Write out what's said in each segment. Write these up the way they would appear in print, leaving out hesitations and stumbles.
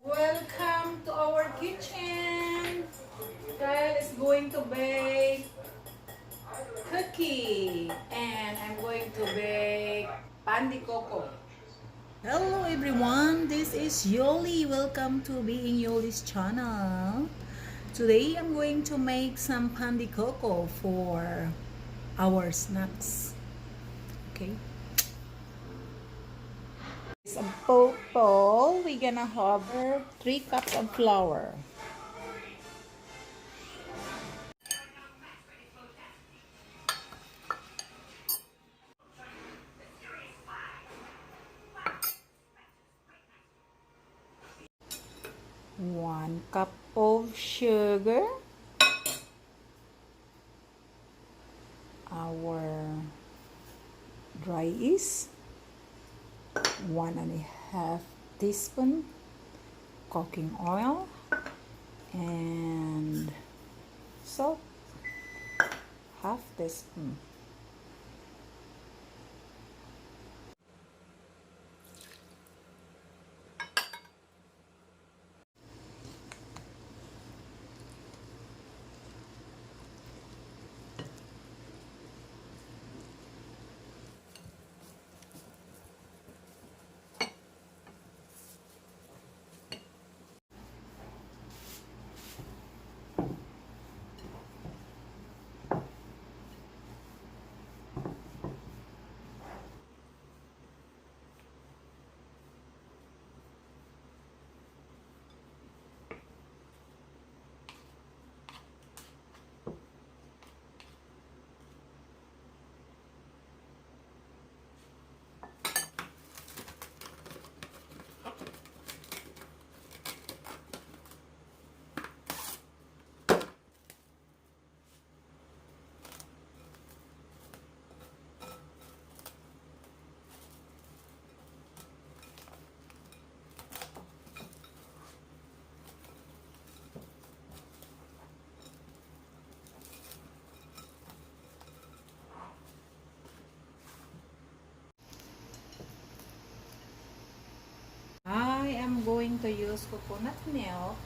Welcome to our kitchen. Kyle is going to bake cookie and I'm going to bake Pan de Coco. Hello everyone, this is Yoli. Welcome to Being Yoli's channel. Today I'm going to make some pan de coco for our snacks. Okay. Some bowl, we're gonna have 3 cups of flour. One cup of sugar, our dry yeast, 1.5 teaspoon cooking oil, and salt, half teaspoon. I am going to use coconut milk.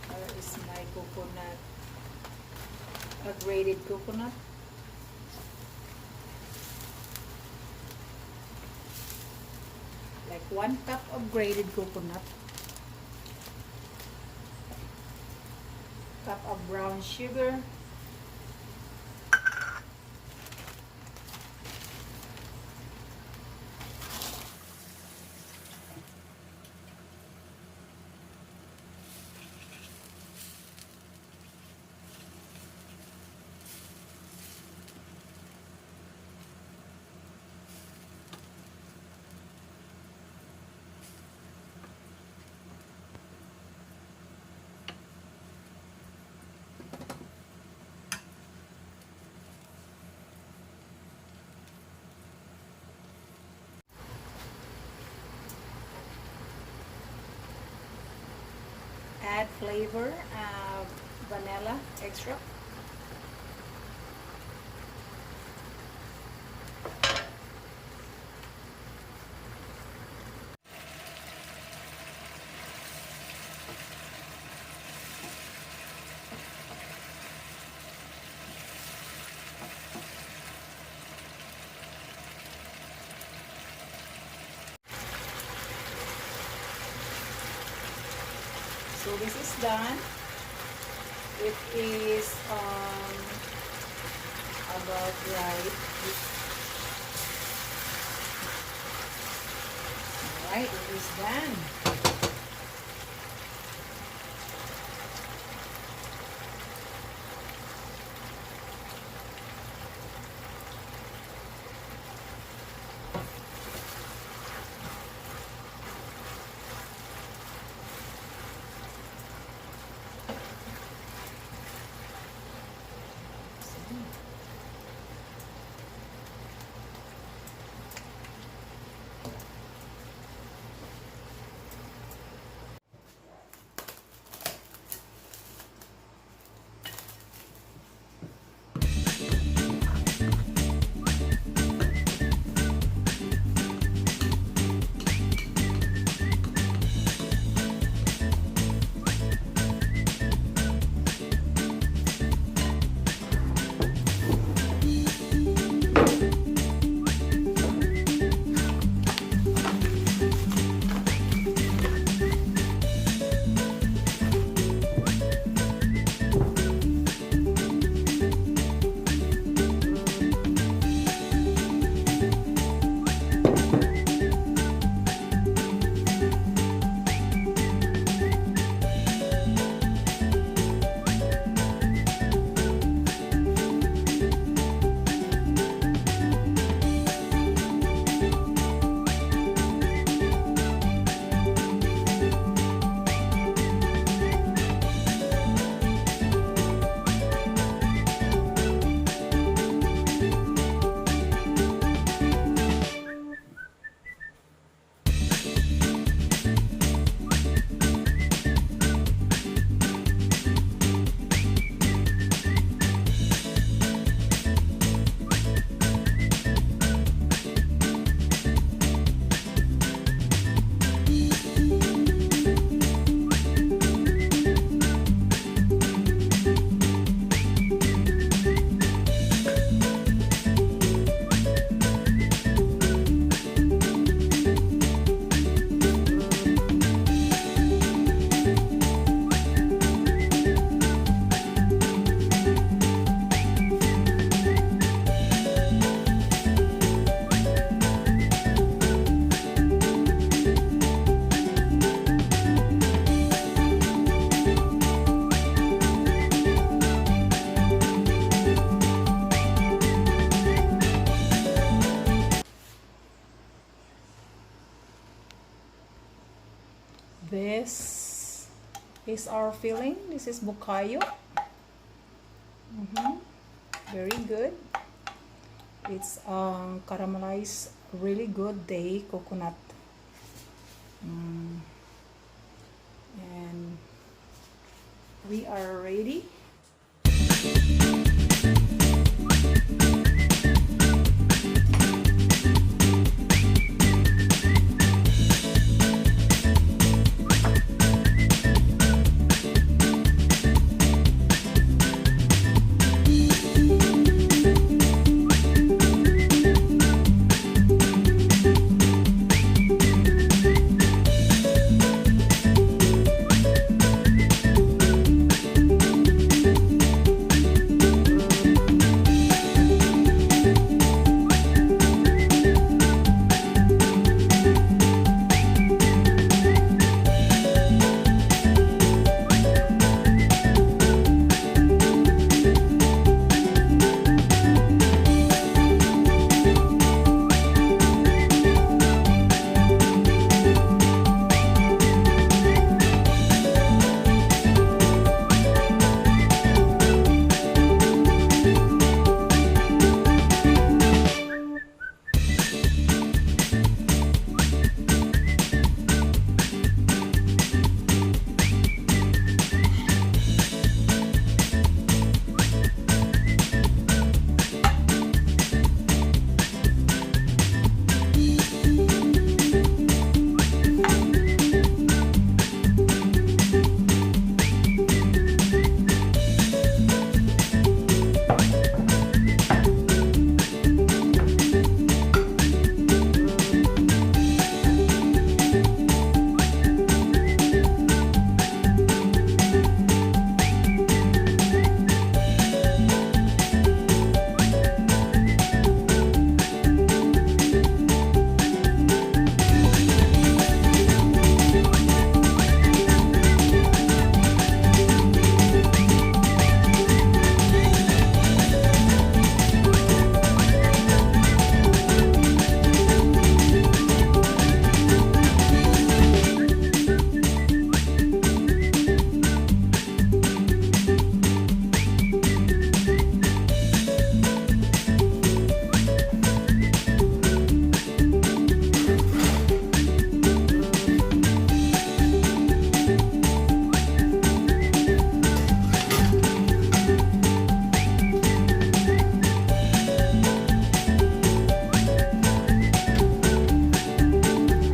Where is my coconut? A grated coconut. Like 1 cup of grated coconut. Cup of brown sugar, add flavor, vanilla extract. So this is done. It is about right. Alright, it is done. This is our filling. This is bukayo. Very good. It's caramelized, really good day coconut. And we are ready.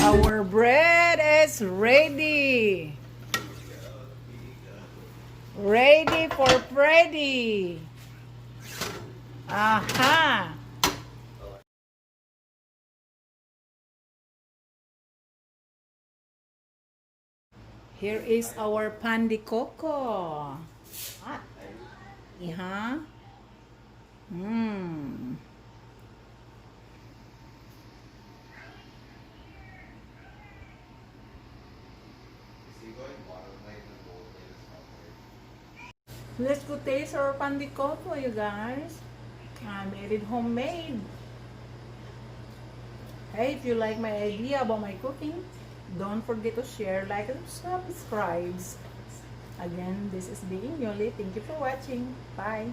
Our bread is ready. Ready for Freddy. Aha. Here is our Pan de Coco. Yeah. Let's go taste our Pan de Coco, you guys. I made it homemade. Hey, if you like my idea about my cooking, don't forget to share, like, and subscribe. Again, this is Being Yoli. Thank you for watching. Bye.